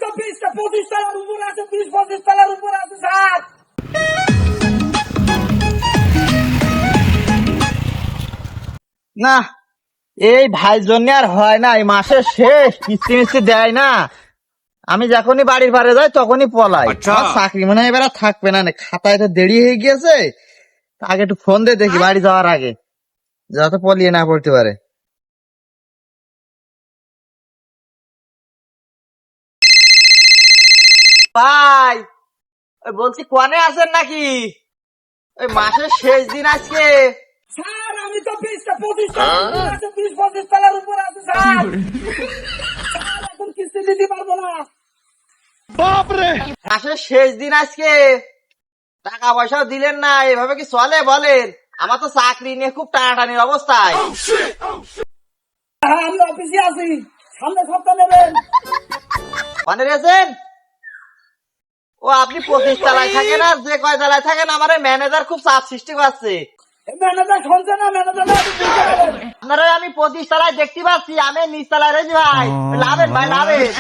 তো 20-25 তলার উপরে আছে, 20-25 তলার উপরে আছে স্যার। না, এই ভাই জন্য আর হয় না, এই মাসের শেষ কিস্তি মিস্তি দেয় না। আমি যখনই বাড়ির পারে যাই তখনই পলাই। আমার চাকরি মনে হয় এবার আর থাকবে না, খাতায় তো দেরি হয়ে গিয়েছে। আগে একটু ফোন দিয়ে দেখি বাড়ি যাওয়ার আগে, যাতে পলিয়ে না পড়তে পারে। ভাই, ওই বলছি কোয়ানে আছেন নাকি? ওই মাসের শেষ দিন আজকে। স্যার আমি তো 20-25 তলার উপরে আছে, 20-25 তলার উপরে আছে স্যার। স্যার এখন কিস্তি দিতে পারবো না। মাসের শেষ দিন আজকে, টাকা পয়সাও দিলেন না, এভাবে কি চলে বলেন? আমার তো চাকরি নিয়ে খুব টানাটানির অবস্থায়। হ্যাঁ আমি অফিসে আছি, সামনে সপ্তাহ নেবেন। মানে রেছেন? ও আপনি 25 তলায় থাকেন আর যে কয় তলায় থাকেন, আমার ম্যানেজার খুব চাপ সৃষ্টি করছে। ম্যানেজার শুনছে না, ম্যানেজার আপনারা আমি 25 তলায় দেখতে পাচ্ছি, আমি নিচ তলায় রয়েছি ভাই। লাভেন ভাই লাভেন।